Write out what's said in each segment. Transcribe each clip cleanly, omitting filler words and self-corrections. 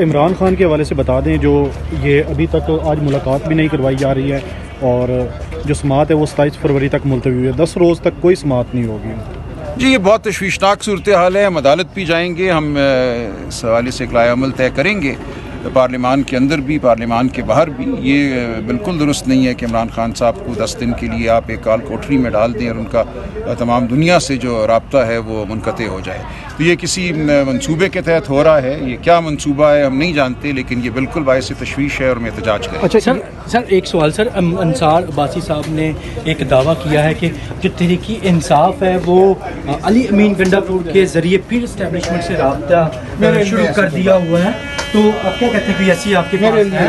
عمران خان کے حوالے سے بتا دیں جو یہ ابھی تک آج ملاقات بھی نہیں کروائی جا رہی ہے اور جو سماعت ہے وہ 27 فروری تک ملتوی ہوئی ہے، 10 روز تک کوئی سماعت نہیں ہوگی۔ جی یہ بہت تشویشناک صورتحال ہے، ہم عدالت بھی جائیں گے، ہم اس حوالے سے اقلاع عمل طے کریں گے پارلیمان کے اندر بھی پارلیمان کے باہر بھی۔ یہ بالکل درست نہیں ہے کہ عمران خان صاحب کو 10 دن کے لیے آپ ایک کال کوٹری میں ڈال دیں اور ان کا تمام دنیا سے جو رابطہ ہے وہ منقطع ہو جائے۔ تو یہ کسی منصوبے کے تحت ہو رہا ہے، یہ کیا منصوبہ ہے ہم نہیں جانتے، لیکن یہ بالکل باعث تشویش ہے اور ہم احتجاج کریں۔ اچھا سر ایک سوال سر، انصار عباسی صاحب نے ایک دعویٰ کیا ہے کہ جو تحریک انصاف ہے وہ علی امین گنڈا پور کے ذریعے پھر اسٹیبلشمنٹ سے رابطہ شروع کر دیا ہوا ہے، تو آپ کیا کہتے ہیں کہ ایسی آپ کے پاس ہے؟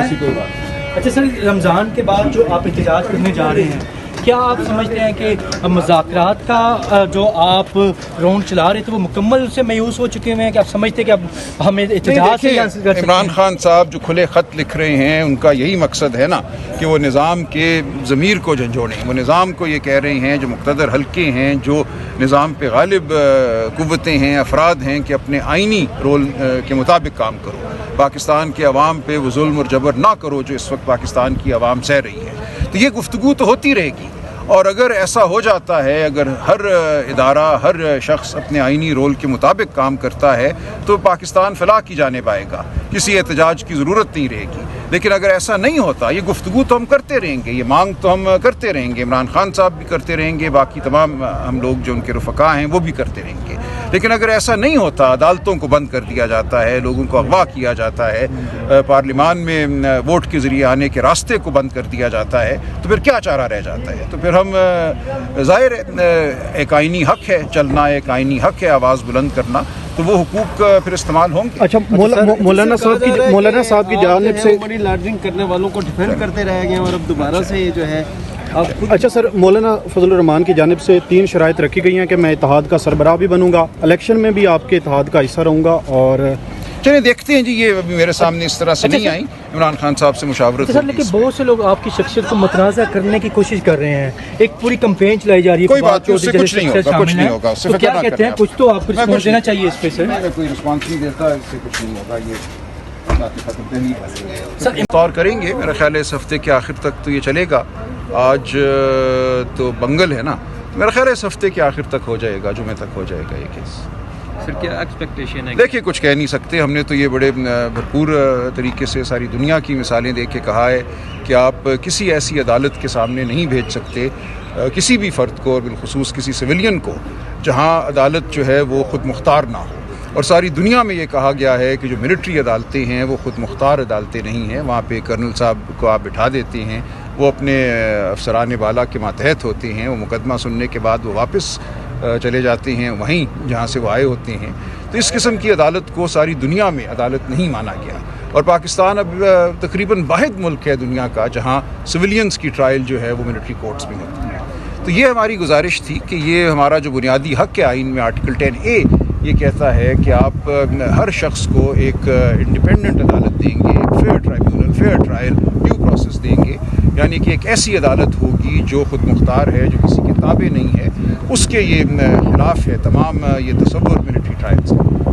اچھا سر، رمضان کے بعد جو آپ احتجاج کرنے جا رہے ہیں، کیا آپ سمجھتے ہیں کہ مذاکرات کا جو آپ راؤنڈ چلا رہے تھے وہ مکمل سے مایوس ہو چکے ہیں کہ آپ سمجھتے ہیں کہ اب ہمیں احتجاج سے حاصل کر سکتے ہیں؟ عمران خان صاحب جو کھلے خط لکھ رہے ہیں ان کا یہی مقصد ہے نا کہ وہ نظام کے ضمیر کو جھنجھوڑیں، وہ نظام کو یہ کہہ رہے ہیں جو مقتدر حلقے ہیں، جو نظام پہ غالب قوتیں ہیں، افراد ہیں، کہ اپنے آئینی رول کے مطابق کام کرو، پاکستان کے عوام پہ وہ ظلم اور جبر نہ کرو جو اس وقت پاکستان کی عوام سہ رہی ہے۔ تو یہ گفتگو تو ہوتی رہے گی، اور اگر ایسا ہو جاتا ہے، اگر ہر ادارہ ہر شخص اپنے آئینی رول کے مطابق کام کرتا ہے تو پاکستان فلاح کی جانب آئے گا، کسی احتجاج کی ضرورت نہیں رہے گی۔ لیکن اگر ایسا نہیں ہوتا، یہ گفتگو تو ہم کرتے رہیں گے، یہ مانگ تو ہم کرتے رہیں گے، عمران خان صاحب بھی کرتے رہیں گے، باقی تمام ہم لوگ جو ان کے رفقا ہیں وہ بھی کرتے رہیں گے۔ لیکن اگر ایسا نہیں ہوتا، عدالتوں کو بند کر دیا جاتا ہے، لوگوں کو اغوا کیا جاتا ہے، پارلیمان میں ووٹ کے ذریعے آنے کے راستے کو بند کر دیا جاتا ہے، تو پھر کیا چارہ رہ جاتا ہے؟ تو پھر ہم ظاہر ایک آئینی حق ہے چلنا، ایک آئینی حق ہے آواز بلند کرنا، تو وہ حقوق پھر استعمال ہوں گے۔ اچھا، مولانا صاحب کی جانب سے منی لانڈرنگ کرنے والوں کو ڈیفینڈ کرتے رہ گئے اور اب دوبارہ سے یہ جو ہے اچھا سر، مولانا فضل الرحمان کی جانب سے 3 شرائط رکھی گئی ہیں کہ میں اتحاد کا سربراہ بھی بنوں گا، الیکشن میں بھی آپ کے اتحاد کا حصہ رہوں گا، اور چلیں دیکھتے ہیں جی، یہ ابھی میرے سامنے اس طرح سے نہیں آئی، عمران خان صاحب سے مشاورت سر، لیکن بہت سے لوگ آپ کی شخصیت کو متنازع کرنے کی کوشش کر رہے ہیں، ایک پوری کمپین چلائی جا رہی ہے، کوئی بات نہیں، اس سے کچھ نہیں ہوگا، کچھ نہیں ہوگا، اس سے تو کیا کہتے ہیں، کچھ تو آپ کو رسپانس دینا چاہیے اس پہ سر؟ کوئی رسپانس نہیں دیتا، اس سے کچھ نہیں ہوگا، یہ طور کریں گے۔ میرا خیال ہے اس ہفتے کے آخر تک تو یہ چلے گا، آج تو بنگل ہے نا، میرا خیال ہے اس ہفتے کے آخر تک ہو جائے گا، جمعے تک ہو جائے گا یہ کیس۔ سر کیا ایکسپیکٹیشن ہے؟ دیکھیے کچھ کہہ نہیں سکتے، ہم نے تو یہ بڑے بھرپور طریقے سے ساری دنیا کی مثالیں دیکھ کے کہا ہے کہ آپ کسی ایسی عدالت کے سامنے نہیں بھیج سکتے کسی بھی فرد کو، اور بالخصوص کسی سویلین کو، جہاں عدالت جو ہے وہ خود مختار نہ ہو۔ اور ساری دنیا میں یہ کہا گیا ہے کہ جو ملٹری عدالتیں ہیں وہ خود مختار عدالتیں نہیں ہیں، وہاں پہ کرنل صاحب کو آپ بٹھا دیتے ہیں، وہ اپنے افسران بالا کے ماتحت ہوتے ہیں، وہ مقدمہ سننے کے بعد وہ واپس چلے جاتے ہیں وہیں جہاں سے وہ آئے ہوتے ہیں۔ تو اس قسم کی عدالت کو ساری دنیا میں عدالت نہیں مانا گیا، اور پاکستان اب تقریباً واحد ملک ہے دنیا کا جہاں سویلینز کی ٹرائل جو ہے وہ ملٹری کورٹس میں ہوتی ہے۔ تو یہ ہماری گزارش تھی کہ یہ ہمارا جو بنیادی حق ہے آئین میں، آرٹیکل 10A یہ کہتا ہے کہ آپ ہر شخص کو ایک انڈیپینڈنٹ عدالت دیں گے، ایک fair tribunal, fair trial, due process دیں گے، یعنی کہ ایک ایسی عدالت ہوگی جو خود مختار ہے، جو کسی کے تابع نہیں ہے۔ اس کے یہ خلاف ہے تمام یہ تصور ملٹری ٹرائلز کا۔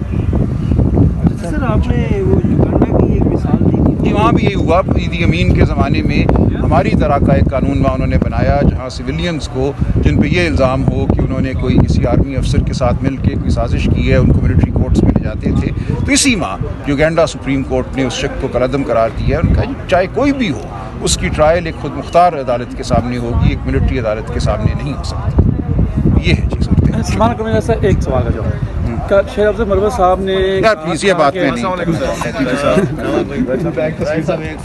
سر آپ نے وہ یوگنڈا کی ایک مثال دی تھی، جی وہاں بھی یہ ہوا، عیدی امین کے زمانے میں ہماری طرح کا ایک قانون وہاں انہوں نے بنایا جہاں سویلینز کو، جن پہ یہ الزام ہو کہ انہوں نے کوئی کسی آرمی افسر کے ساتھ مل کے کوئی سازش کی ہے، ان کو ملٹری کورٹس میں لے جاتے تھے۔ تو اسی ماہ یوگنڈا سپریم کورٹ نے اس شخص کو کالعدم قرار دیا ہے، ان کا چاہے کوئی بھی ہو، اس کی ٹرائل ایک خود مختار عدالت کے سامنے ہوگی، ایک ملٹری عدالت کے سامنے نہیں ہو سکتی۔ یہ ہے چیز ہوتی ہے۔ سلمان کمیلا سر، ایک سوال کا جواب، کیا شیخ افضل مروت صاحب نے یار پلیز یہ بات میں نہیں